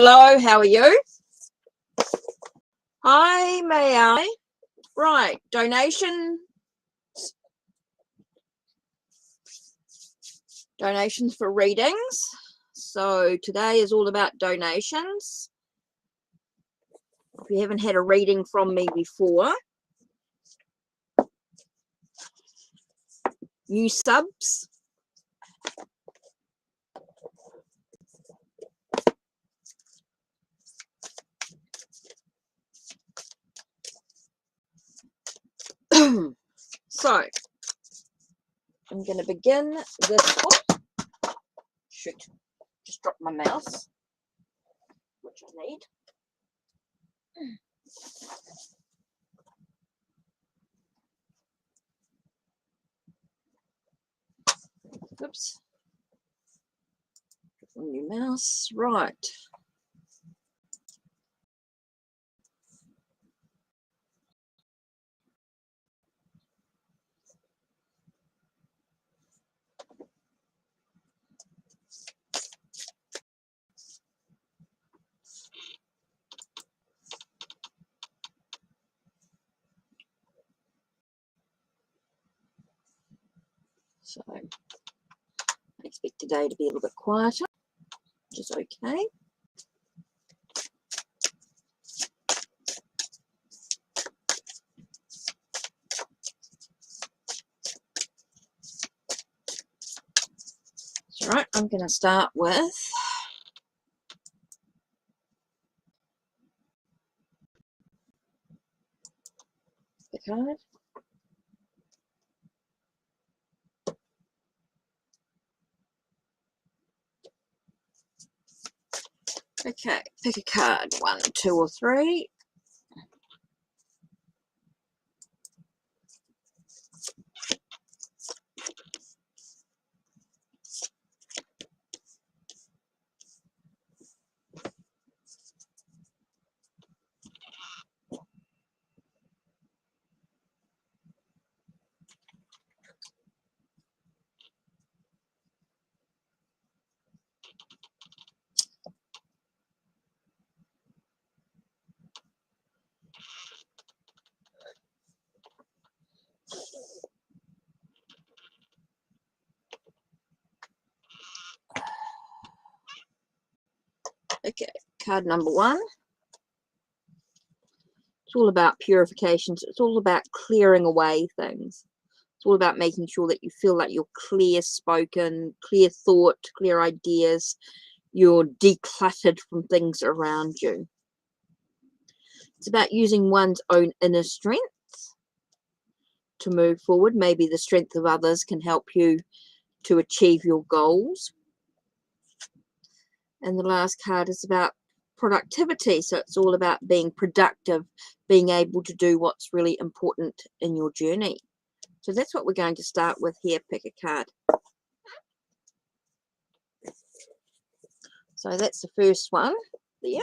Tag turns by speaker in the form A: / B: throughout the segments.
A: Hello, how are you? Hi, may I? Right, donations for readings. So today is all about donations. If you haven't had a reading from me before, new subs. So I'm going to begin this book. Shoot, just dropped my mouse, which I need. Oops. New mouse. Right. So I expect today to be a little bit quieter, which is okay. That's right, I'm going to start with the card. Okay, pick a card, 1, 2, or 3. Okay, card number 1. It's all about purifications. It's all about clearing away things. It's all about making sure that you feel like you're clear spoken, clear thought, clear ideas. You're decluttered from things around you. It's about using one's own inner strength to move forward. Maybe the strength of others can help you to achieve your goals. And the last card is about productivity. So it's all about being productive, being able to do what's really important in your journey. So that's what we're going to start with here. Pick a card. So that's the first one there.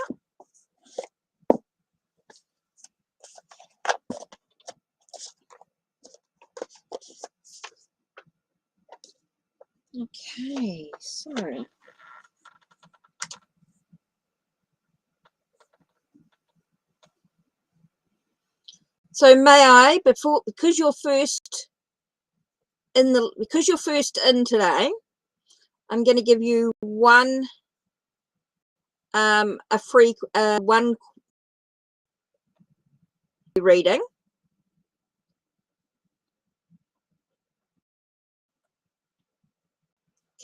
A: Okay, so may I, because you're first in today, I'm going to give you one a free one reading.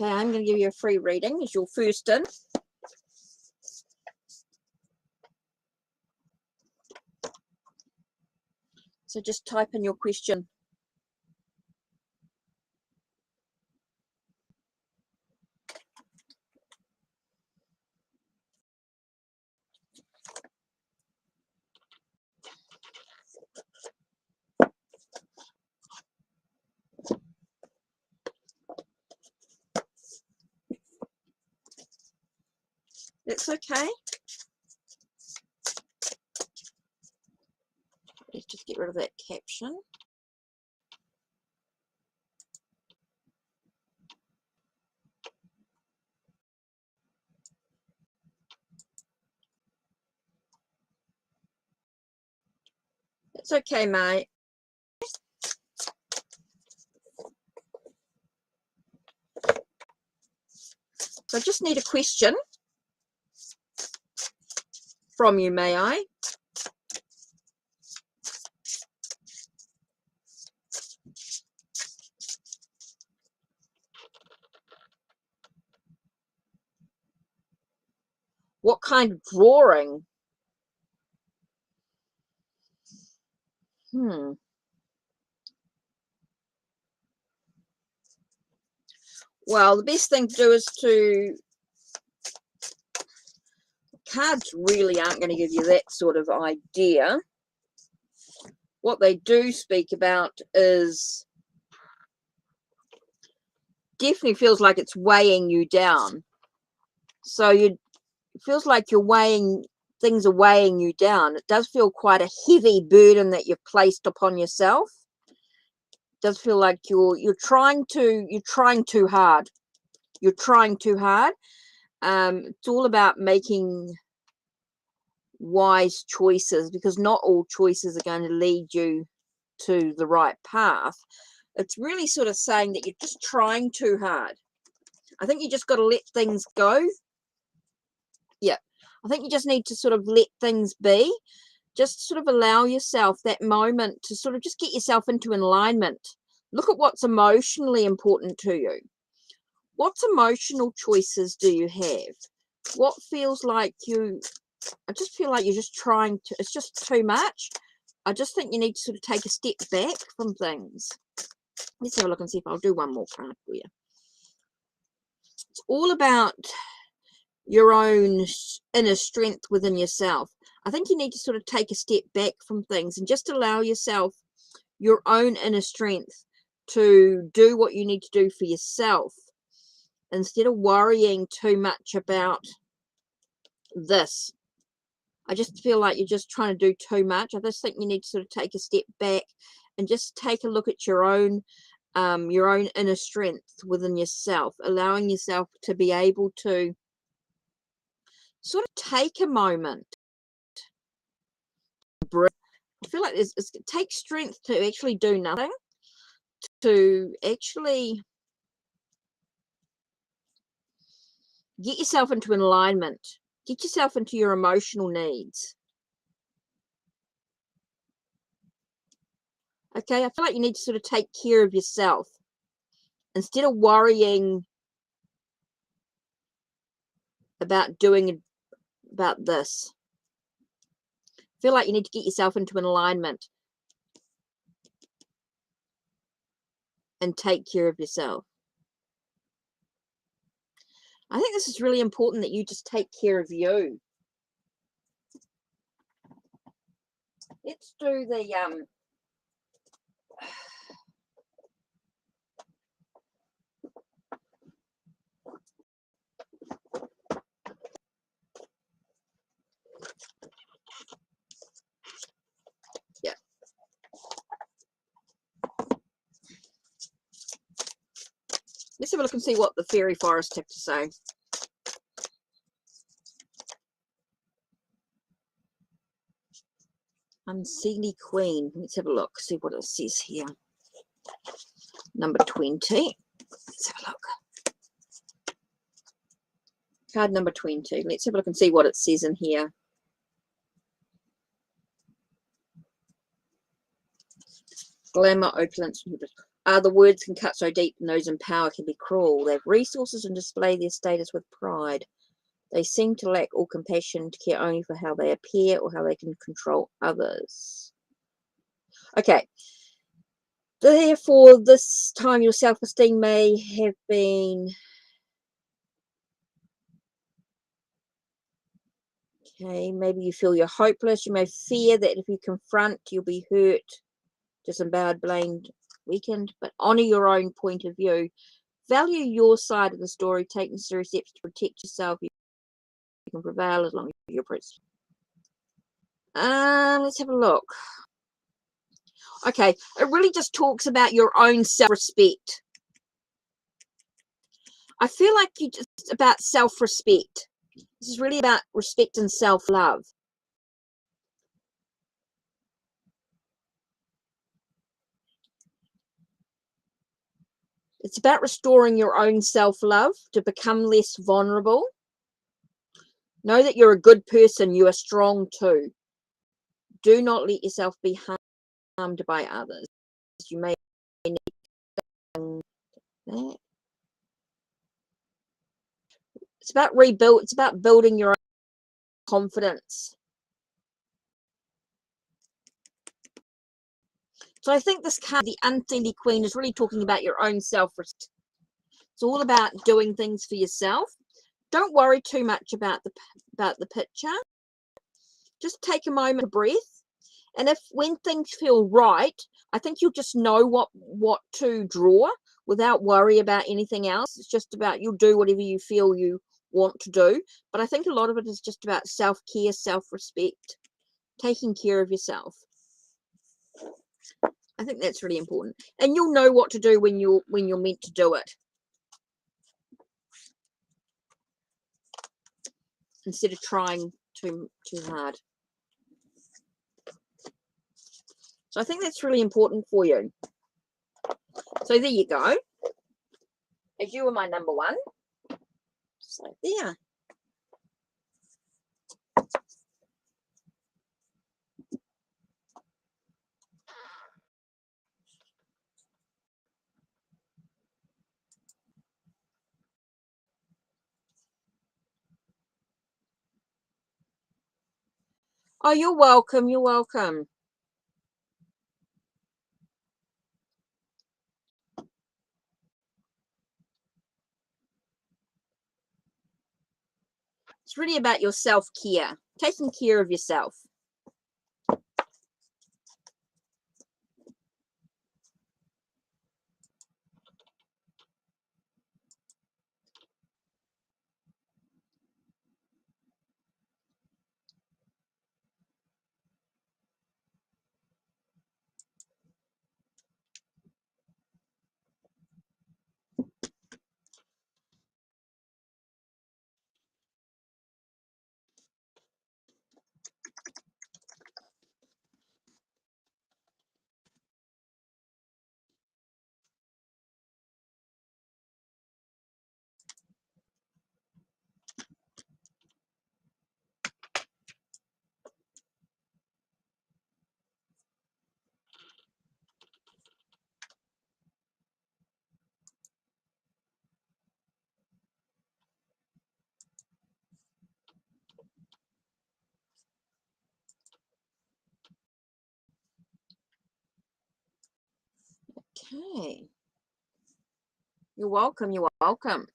A: Okay, I'm going to give you a free reading as you're first in. So just type in your question. That's okay. Let's just get rid of that caption. It's okay, mate. So I just need a question from you, may I? What kind of drawing? Well, the best thing to do is to... Cards really aren't going to give you that sort of idea. What they do speak about is definitely feels like it's weighing you down. So it feels like you're weighing, things are weighing you down. It does feel quite a heavy burden that you've placed upon yourself. It does feel like you're trying too hard. You're trying too hard. It's all about making wise choices, because not all choices are going to lead you to the right path. It's really sort of saying that you're just trying too hard. I think you just got to let things go. Yeah, I think you just need to sort of let things be. Just sort of allow yourself that moment to sort of just get yourself into alignment. Look at what's emotionally important to you. What emotional choices do you have? What feels like I just feel like you're just trying to, it's just too much. I just think you need to sort of take a step back from things. Let's have a look and see if I'll do one more card for you. It's all about your own inner strength within yourself. I think you need to sort of take a step back from things and just allow yourself your own inner strength to do what you need to do for yourself, instead of worrying too much about this. I just feel like you're just trying to do too much. I just think you need to sort of take a step back and just take a look at your own inner strength within yourself, allowing yourself to be able to sort of take a moment. I feel like it takes strength to actually do nothing, to actually get yourself into alignment, get yourself into your emotional needs. Okay, I feel like you need to sort of take care of yourself instead of worrying about about this. I feel like you need to get yourself into an alignment and take care of yourself. I think this is really important, that you just take care of you. Let's do the yeah. Let's have a look and see what the fairy forest have to say. Unseelie Queen. Let's have a look, see what it says here. Number 20. Let's have a look. Card number 20. Let's have a look and see what it says in here. Glamour, opulence. The words can cut so deep, and those in power can be cruel. They have resources and display their status with pride. They seem to lack all compassion, to care only for how they appear or how they can control others. Okay. Therefore, this time your self-esteem may have been... Okay, maybe you feel you're hopeless. You may fear that if you confront, you'll be hurt, disemboweled, blamed, weakened. But honor your own point of view. Value your side of the story. Take necessary steps to protect yourself. You can prevail as long as you're present. Let's have a look. Okay, it really just talks about your own self-respect. I feel like it's about self-respect. This is really about respect and self-love. It's about restoring your own self-love to become less vulnerable. Know that you're a good person. You are strong too. Do not let yourself be harmed by others. You may need that. It's about rebuild. It's about building your own confidence. So I think this card, the Unfriendly Queen, is really talking about your own self-respect. It's all about doing things for yourself. Don't worry too much about the picture. Just take a moment to breathe. And if when things feel right, I think you'll just know what to draw without worry about anything else. It's just about you'll do whatever you feel you want to do. But I think a lot of it is just about self-care, self-respect, taking care of yourself. I think that's really important. And you'll know what to do when you're meant to do it. Instead of trying too hard. So I think that's really important for you. So there you go. As you were my number one. So there. Oh, you're welcome. You're welcome. It's really about your self-care, taking care of yourself. Okay. You're welcome. You're welcome.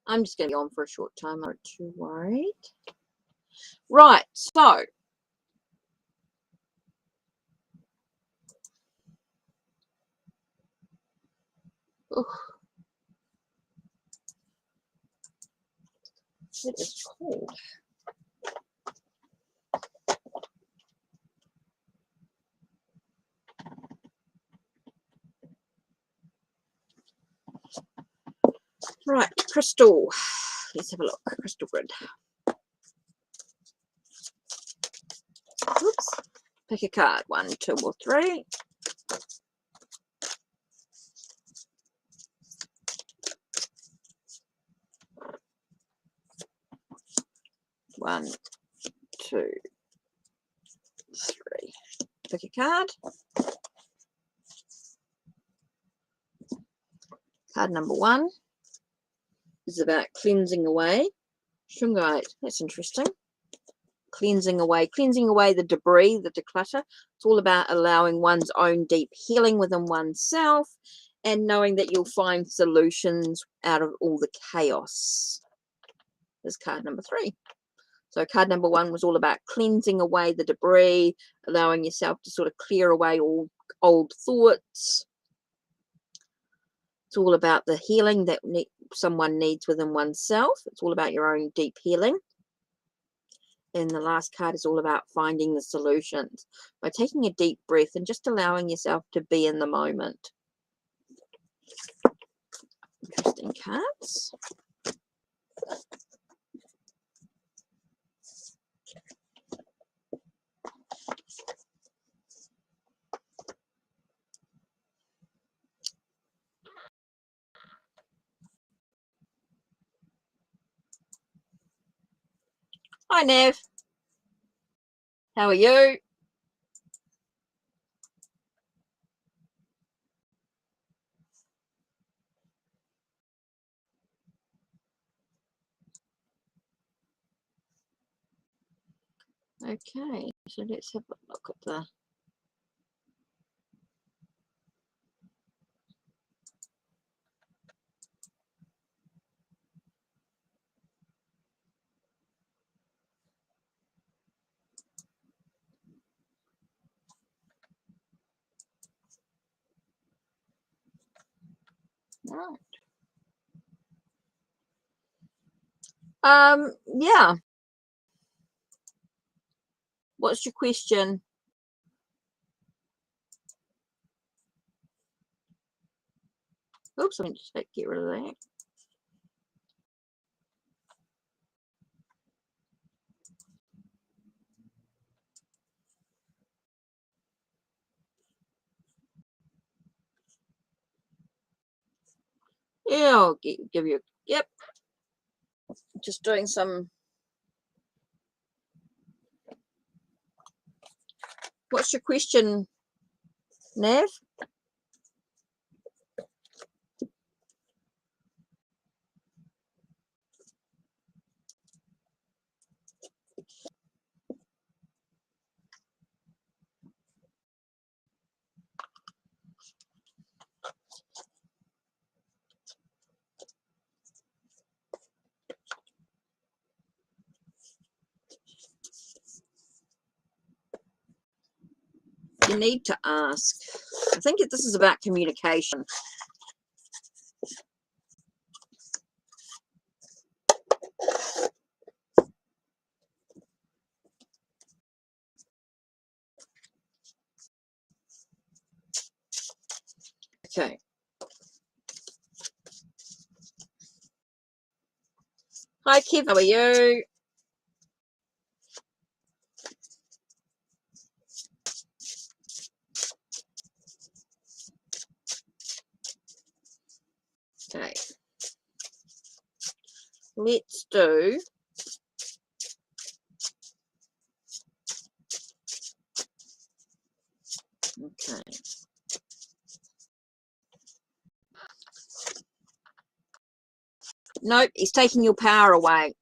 A: I'm just going to be on for a short time. I'm not too worried. Right. So. Oof. It is cold. Right, crystal. Let's have a look. Crystal grid. Oops. Pick a card. 1, 2, or 3. One, 2, 3. Pick a card. Card number 1 is about cleansing away. Shungite. That's interesting. Cleansing away the debris, the declutter. It's all about allowing one's own deep healing within oneself and knowing that you'll find solutions out of all the chaos. There's card number 3. So card number 1 was all about cleansing away the debris, allowing yourself to sort of clear away all old thoughts. It's all about the healing that someone needs within oneself. It's all about your own deep healing. And the last card is all about finding the solutions by taking a deep breath and just allowing yourself to be in the moment. Interesting cards. Hi, Nev. How are you? Okay, so let's have a look at the right. Yeah. What's your question? Oops, I meant to get rid of that. Yeah, I'll give you. Yep. Just doing some. What's your question, Nav? You need to ask. I think this is about communication. Okay. Hi, Kev. How are you? Okay. Let's do. Okay. Nope, he's taking your power away.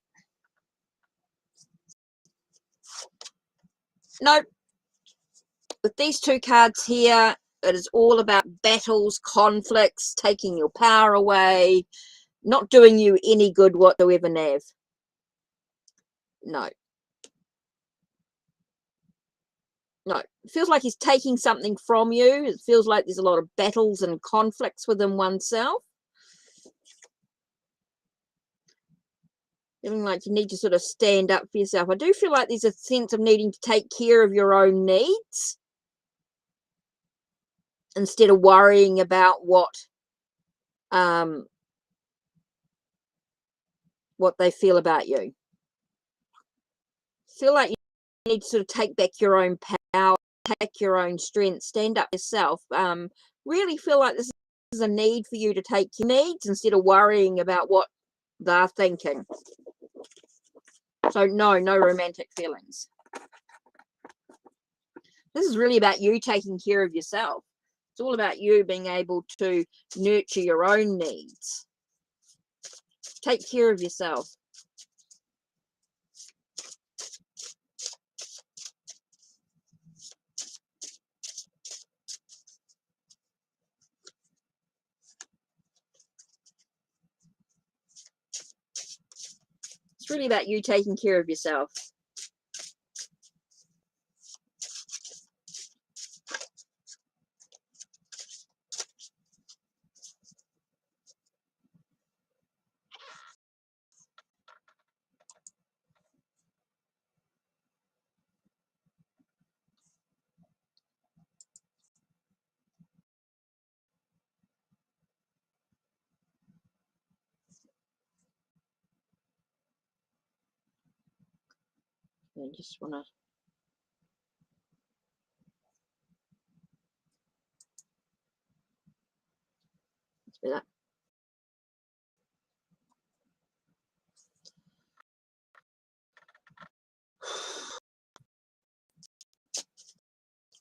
A: Nope. With these two cards here, it is all about battles, conflicts, taking your power away, not doing you any good whatsoever, Nav. No. No. It feels like he's taking something from you. It feels like there's a lot of battles and conflicts within oneself. Feeling like you need to sort of stand up for yourself. I do feel like there's a sense of needing to take care of your own needs instead of worrying about what they feel about you. Feel like you need to sort of take back your own power, take your own strength, stand up yourself. Really feel like this is a need for you to take your needs instead of worrying about what they're thinking. So no romantic feelings. This is really about you taking care of yourself. It's all about you being able to nurture your own needs. Take care of yourself. It's really about you taking care of yourself. I just want to. Let's do that.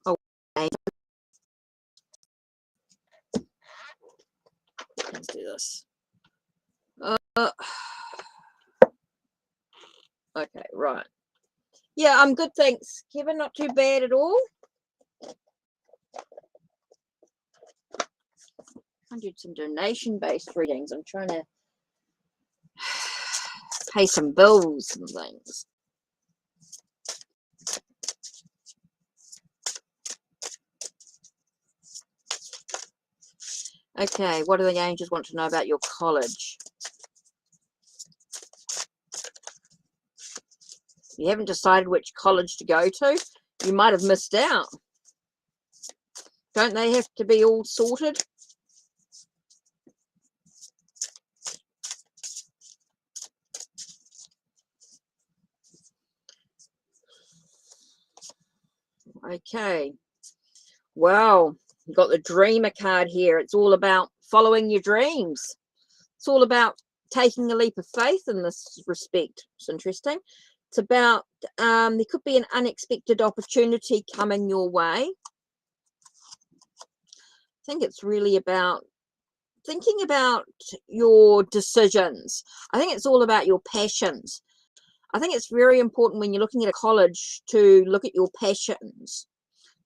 A: Oh, okay. Let's do this. Okay, right. Yeah, I'm good, thanks, Kevin. Not too bad at all. I did some donation-based readings. I'm trying to pay some bills and things. Okay, what do the angels want to know about your college? You haven't decided which college to go to, you might have missed out. Don't they have to be all sorted? Okay. Well, you've got the dreamer card here. It's all about following your dreams. It's all about taking a leap of faith in this respect. It's interesting. It's about, there could be an unexpected opportunity coming your way. I think it's really about thinking about your decisions. I think it's all about your passions. I think it's very important when you're looking at a college to look at your passions,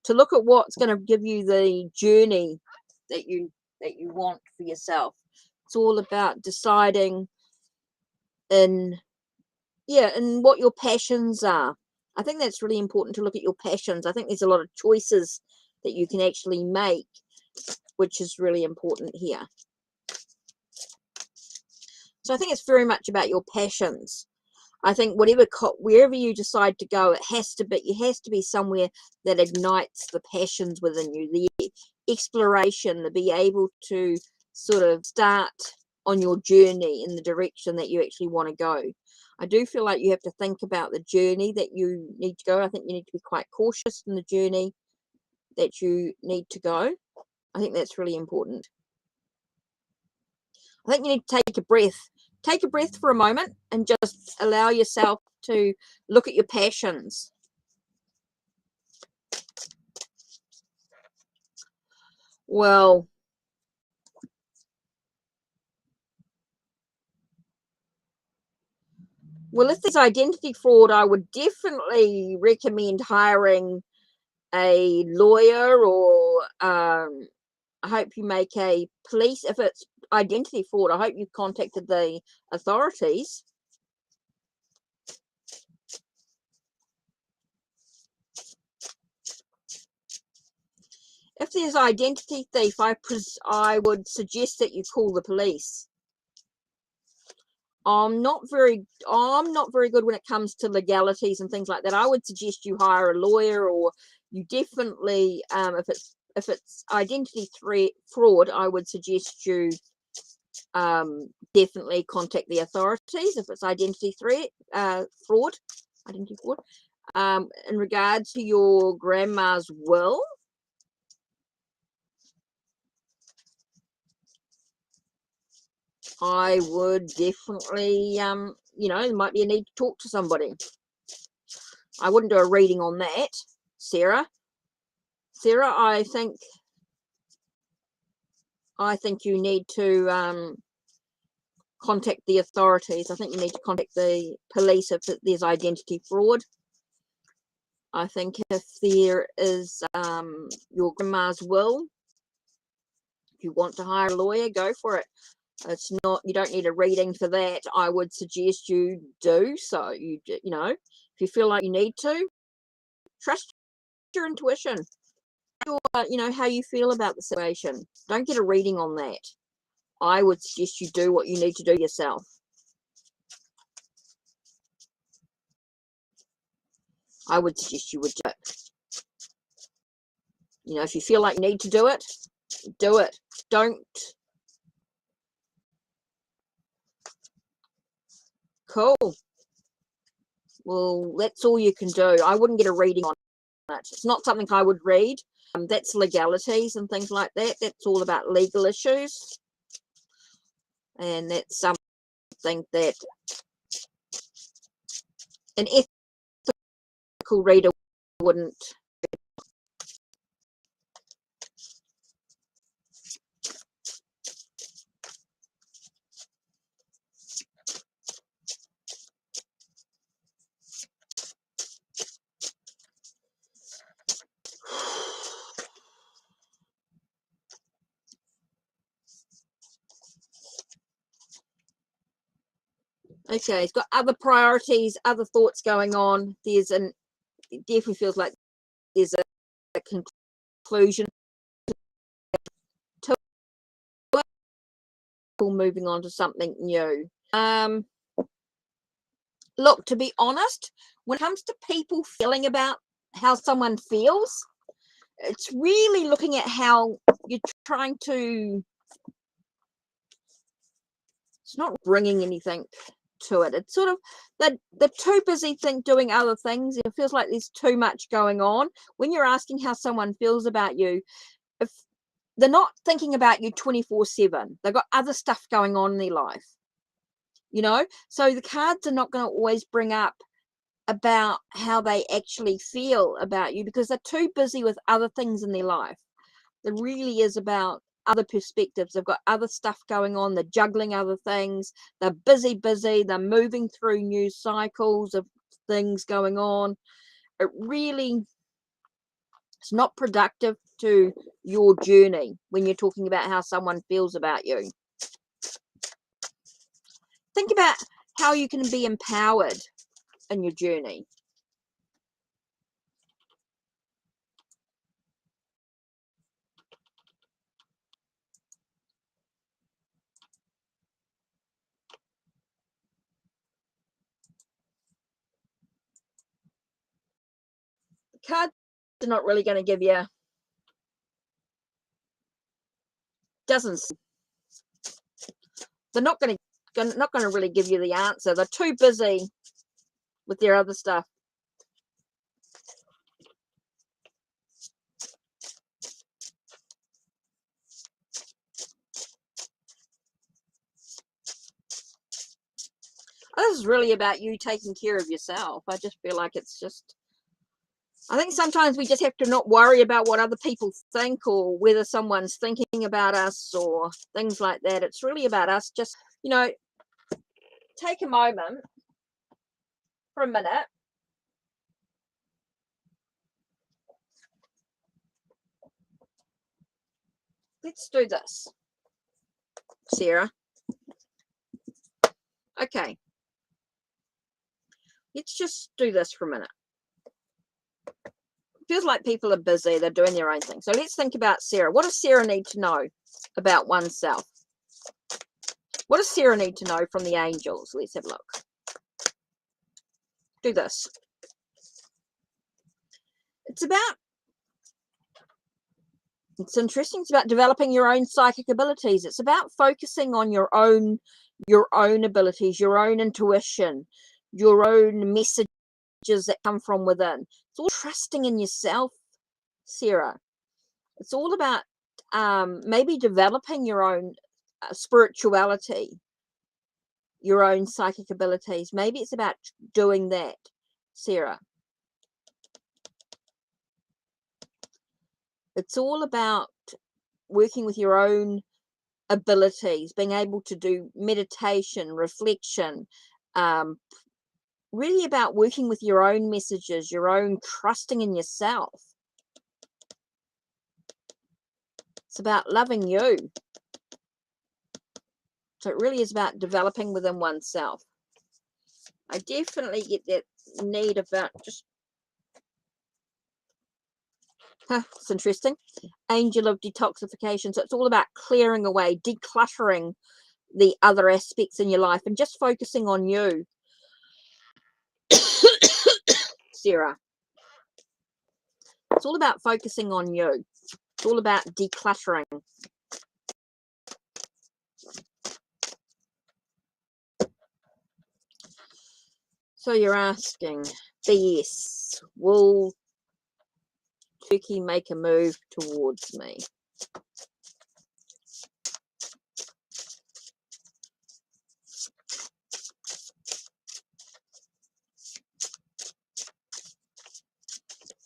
A: to look at what's going to give you the journey that you want for yourself. It's all about deciding in what your passions are. I think that's really important, to look at your passions. I think there's a lot of choices that you can actually make, which is really important here. So I think it's very much about your passions. I think wherever you decide to go, it has to be somewhere that ignites the passions within you, the exploration, to be able to sort of start on your journey in the direction that you actually want to go. I do feel like you have to think about the journey that you need to go. I think you need to be quite cautious in the journey that you need to go. I think that's really important. I think you need to take a breath. Take a breath for a moment and just allow yourself to look at your passions. Well, if there's identity fraud, I would definitely recommend hiring a lawyer, or I hope you make a police. If it's identity fraud, I hope you've contacted the authorities. If there's identity thief, I would suggest that you call the police. I'm not very good when it comes to legalities and things like that. I would suggest you hire a lawyer, or you definitely, if it's identity fraud, I would suggest you definitely contact the authorities. If it's identity fraud, in regards to your grandma's will, I would definitely, there might be a need to talk to somebody. I wouldn't do a reading on that, Sarah. Sarah, I think you need to contact the authorities. I think you need to contact the police if there's identity fraud. I think if there is your grandma's will, if you want to hire a lawyer, go for it. It's not, you don't need a reading for that. I would suggest you do so. If you feel like you need to, trust your intuition. How you feel about the situation. Don't get a reading on that. I would suggest you do what you need to do yourself. I would suggest you would do it. If you feel like you need to do it, do it. Don't. Cool. Well, that's all you can do. I wouldn't get a reading on it. It's not something I would read. That's legalities and things like that. That's all about legal issues. And that's something that an ethical reader wouldn't. Okay, he's got other priorities, other thoughts going on. It definitely feels like there's a conclusion to it, moving on to something new. Look, to be honest, when it comes to people feeling about how someone feels, it's really looking at how you're trying to, it's not bringing anything to it. It's sort of that they're too busy doing other things. It feels like there's too much going on. When you're asking how someone feels about you, if they're not thinking about you 24/7, they've got other stuff going on in their life, you know. So the cards are not going to always bring up about how they actually feel about you because they're too busy with other things in their life. It really is about other perspectives. They've got other stuff going on. They're juggling other things. They're busy. They're moving through new cycles of things going on. It really, it's not productive to your journey when you're talking about how someone feels about you. Think about how you can be empowered in your journey. Cards are not really going to give you, doesn't, they're not going to really give you the answer. They're too busy with their other stuff. This is really about you taking care of yourself. I just feel like it's just, I think sometimes we just have to not worry about what other people think or whether someone's thinking about us or things like that. It's really about us just, you know, take a moment for a minute. Let's do this, Sarah. Okay. Let's just do this for a minute. Feels like people are busy. They're doing their own thing. So let's think about Sarah. What does Sarah need to know about oneself? What does Sarah need to know from the angels? Let's have a look. Do this. It's interesting. It's about developing your own psychic abilities. It's about focusing on your own abilities, your own intuition, your own messages that come from within. It's all trusting in yourself, Sarah. It's all about maybe developing your own spirituality, your own psychic abilities. Maybe it's about doing that, Sarah. It's all about working with your own abilities, being able to do meditation, reflection, really about working with your own messages, your own trusting in yourself. It's about loving you. So it really is about developing within oneself. I definitely get that need about just, it's interesting. Angel of detoxification. So it's all about clearing away, decluttering the other aspects in your life and just focusing on you, Sarah. It's all about focusing on you. It's all about decluttering. So you're asking, BS, will Turkey make a move towards me?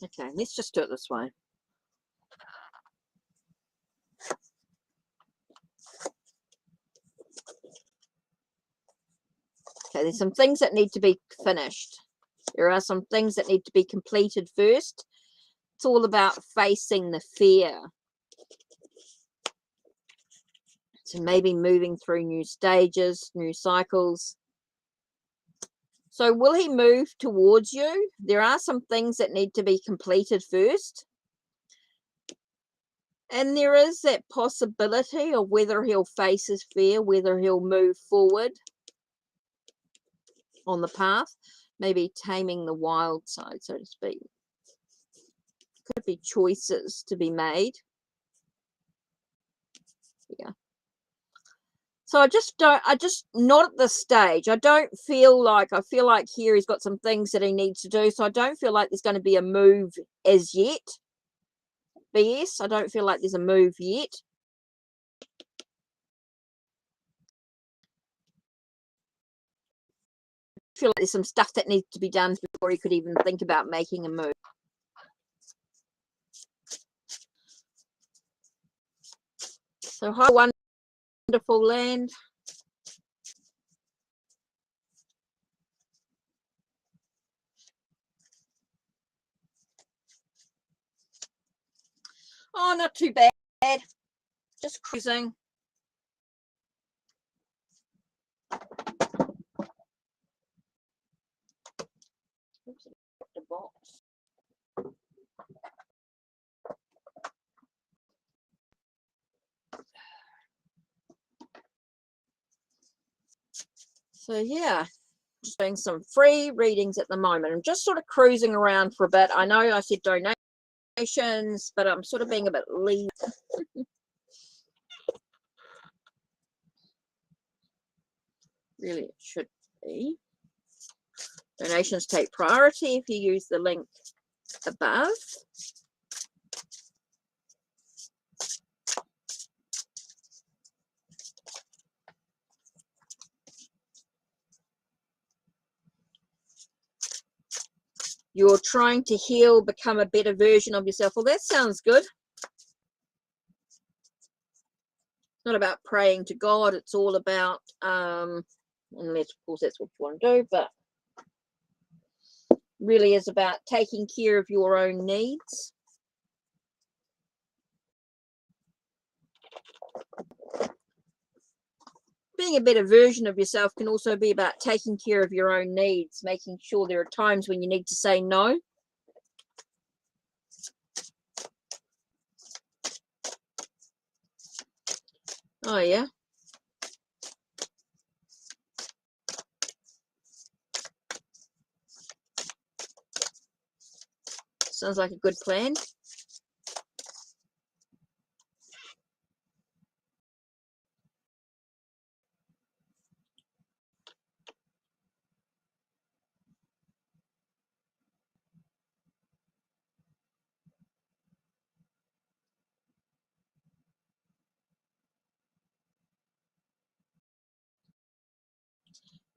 A: Okay, let's just do it this way. Okay, there's some things that need to be finished. There are some things that need to be completed first. It's all about facing the fear. So maybe moving through new stages, new cycles. So will he move towards you? There are some things that need to be completed first. And there is that possibility of whether he'll face his fear, whether he'll move forward on the path, maybe taming the wild side, so to speak. Could be choices to be made. Yeah. So I just not at this stage. I feel like here he's got some things that he needs to do. So I don't feel like there's going to be a move as yet. BS, I don't feel like there's a move yet. I feel like there's some stuff that needs to be done before he could even think about making a move. So hi, wonderful land. Oh, not too bad. Just cruising. Oops, the box. So yeah, just doing some free readings at the moment. I'm just sort of cruising around for a bit. I know I said donations, but I'm sort of being a bit lazy. Really, it should be. Donations take priority if you use the link above. You're trying to heal, become a better version of yourself. Well, that sounds good. It's not about praying to God. It's all about, unless, of course, that's what you want to do, but really is about taking care of your own needs. Being a better version of yourself can also be about taking care of your own needs, making sure there are times when you need to say no. Oh, yeah. Sounds like a good plan.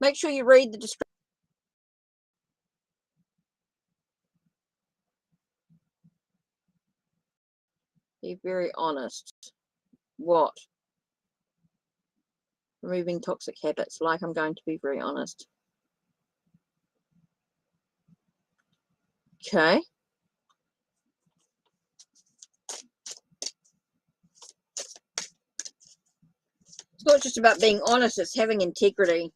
A: Make sure you read the description. Be very honest. What? Removing toxic habits. Like I'm going to be very honest. Okay. It's not just about being honest, it's having integrity.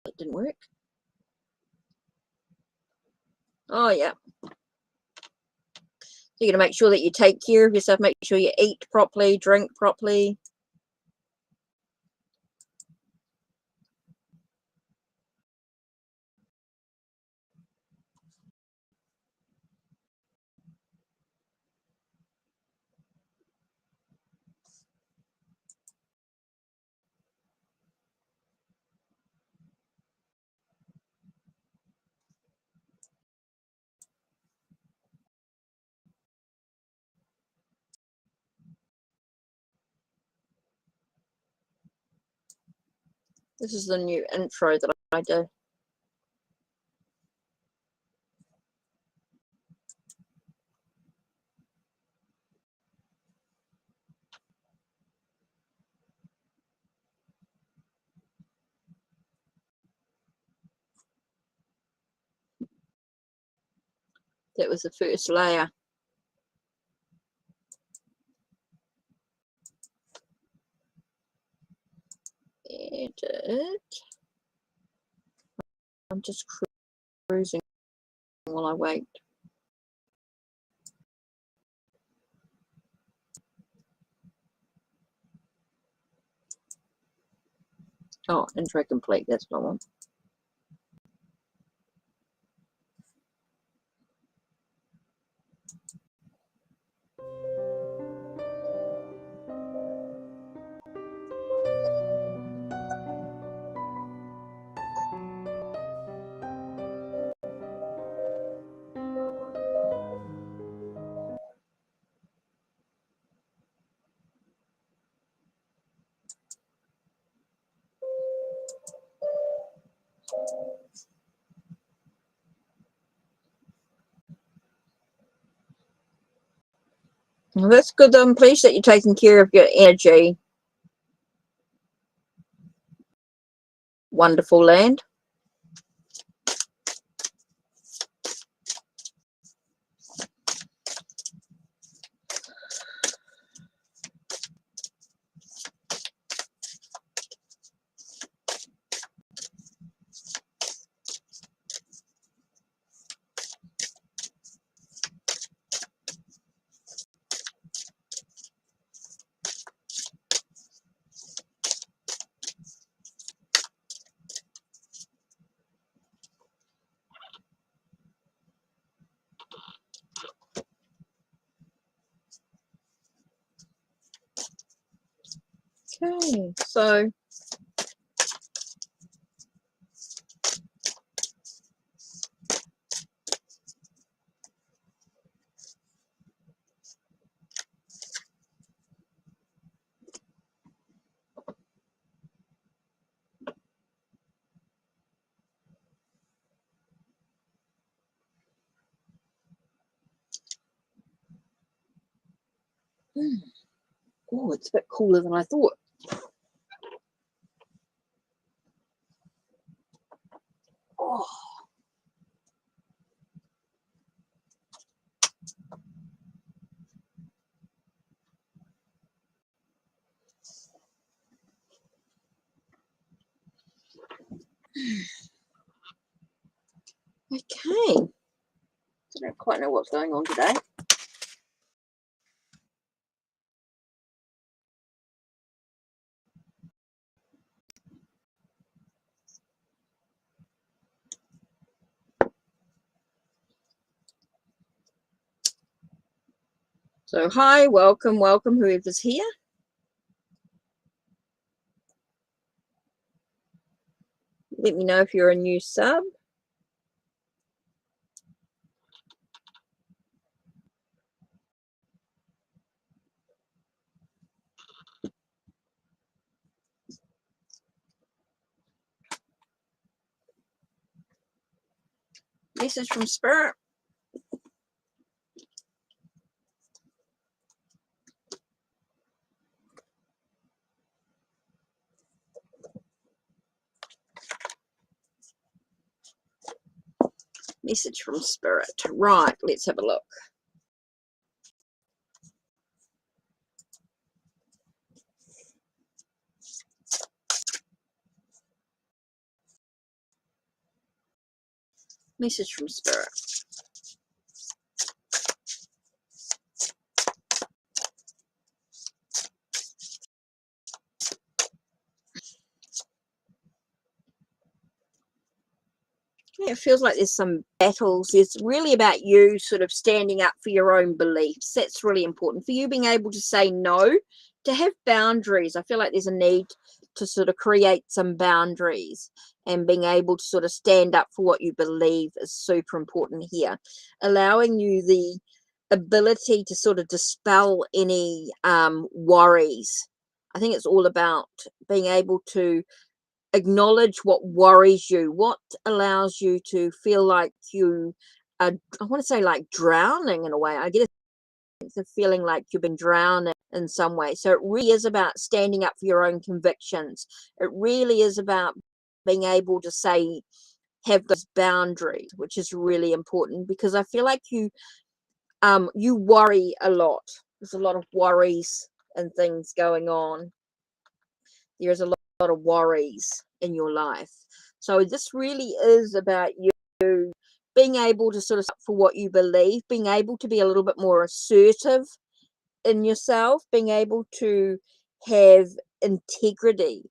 A: it didn't work. Oh, yeah. So you're going to make sure that you take care of yourself. Make sure you eat properly, drink properly. This is the new intro that I do. That was the first layer. Edit. I'm just cruising while I wait. Oh, intro complete. That's what I want. Well, that's good. I'm pleased that you're taking care of your energy. Wonderful land. Okay, so oh, it's a bit cooler than I thought. Oh. Okay. I don't quite know what's going on today. So hi, welcome, whoever's here. Let me know if you're a new sub. Message from Spirit. Message from Spirit. Right, let's have a look. Message from Spirit. Yeah, it feels like there's some battles. It's really about you sort of standing up for your own beliefs. That's really important for you, being able to say no, to have boundaries. I feel like there's a need to sort of create some boundaries, and being able to sort of stand up for what you believe is super important here, allowing you the ability to sort of dispel any worries. I think it's all about being able to acknowledge what worries you, what allows you to feel like you are, I want to say, like drowning in a way. I get a sense of feeling like you've been drowning in some way. So it really is about standing up for your own convictions. It really is about being able to say, have those boundaries, which is really important, because I feel like you worry a lot. There's a lot of worries and things going on. There's a lot of worries in your life. So this really is about you being able to sort of for what you believe, being able to be a little bit more assertive in yourself, being able to have integrity,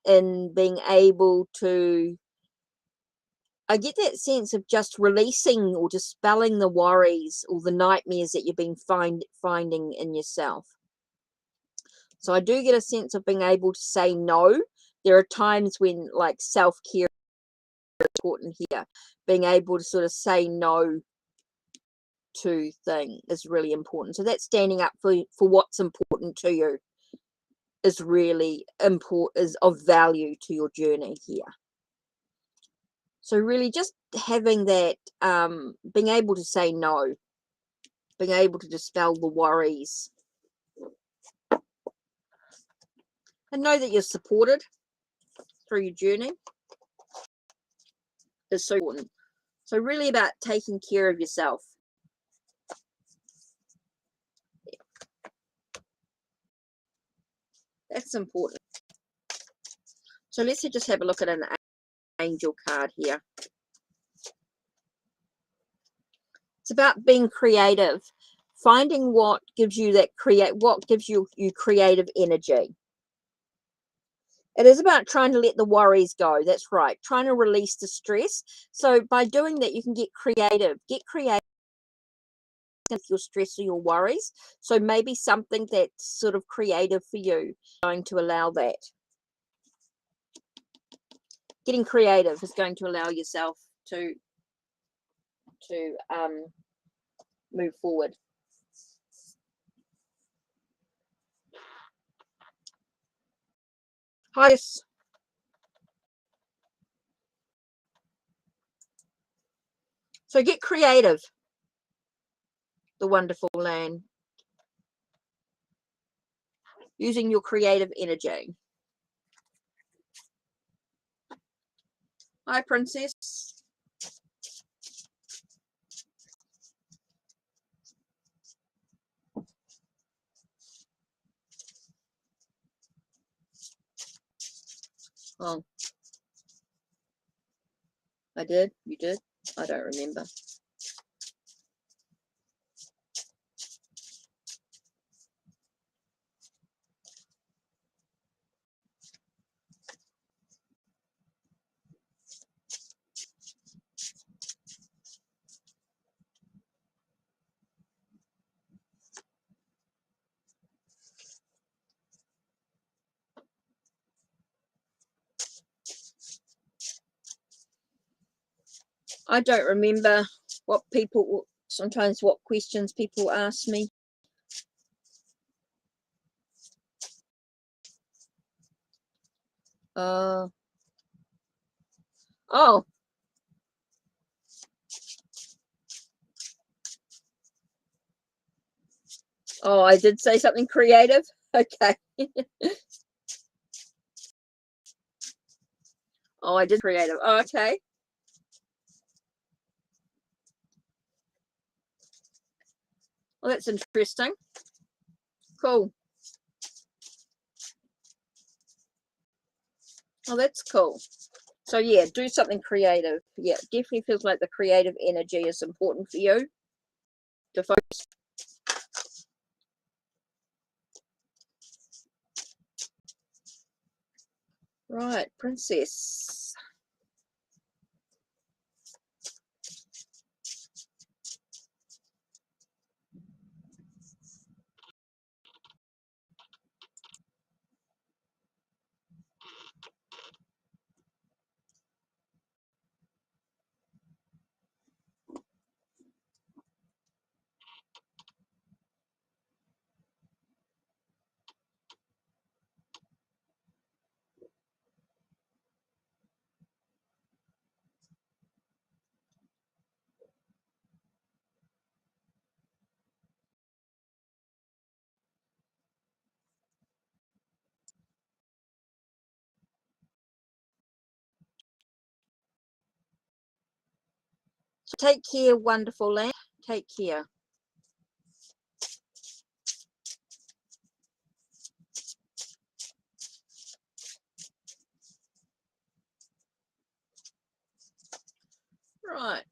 A: in being able to, I get that sense of just releasing or dispelling the worries or the nightmares that you've been finding in yourself. So I do get a sense of being able to say no. There are times when, like, self-care is important here. Being able to sort of say no to things is really important. So that's standing up for what's important to you is really important, is of value to your journey here. So really just having that, being able to say no, being able to dispel the worries, and know that you're supported through your journey is so important. So really about taking care of yourself. That's important. So let's just have a look at an angel card here. It's about being creative, finding what gives you that what gives you creative energy. It is about trying to let the worries go. That's right. Trying to release the stress. So by doing that, you can get creative. Get creative with your stress or your worries. So maybe something that's sort of creative for you, going to allow that. Getting creative is going to allow yourself to move forward. Hi. So get creative. The wonderful land. Using your creative energy. Hi, Princess. Oh, I did? You did? I don't remember. I don't remember sometimes what questions people ask me. Oh, I did say something creative. Okay. Oh, I did creative. Oh, okay. Well, that's interesting. Cool. Oh, that's cool. So yeah, do something creative. Yeah, it definitely feels like the creative energy is important for you to focus. Right, Princess. So take care, wonderful land. Take care. Right.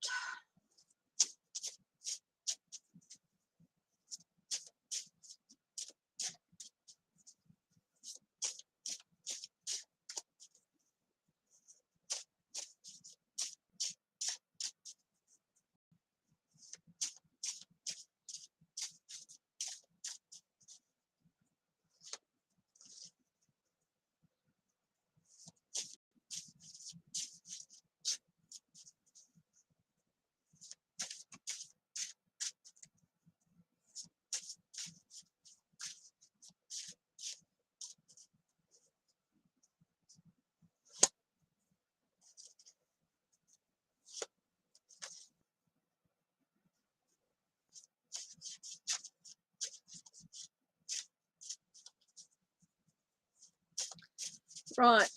A: Right.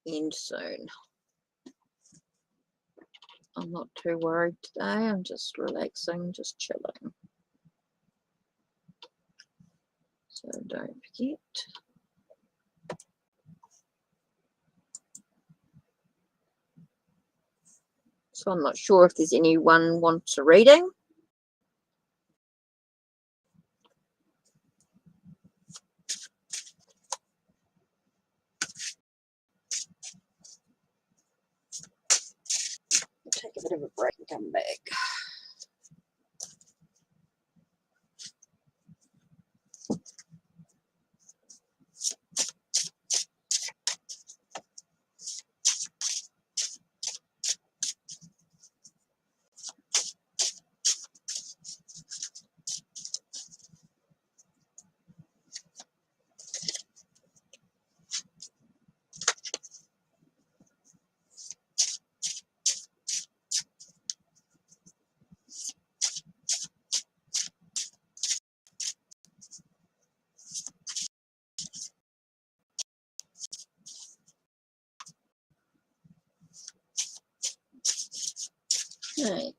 A: End soon. I'm not too worried today. I'm just relaxing, just chilling. So don't forget. So I'm not sure if there's anyone wants a reading. Take a bit of a break and come back. Okay.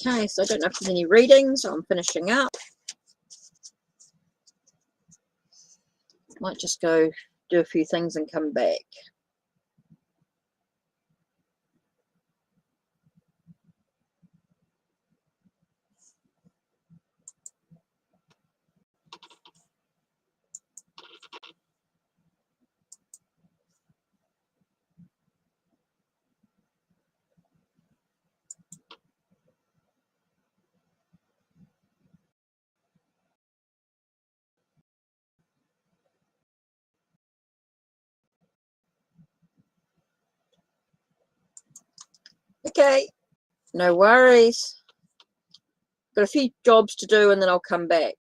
A: Okay, so I don't know if there's any readings, so I'm finishing up. Might just go do a few things and come back. Okay, no worries. Got a few jobs to do and then I'll come back.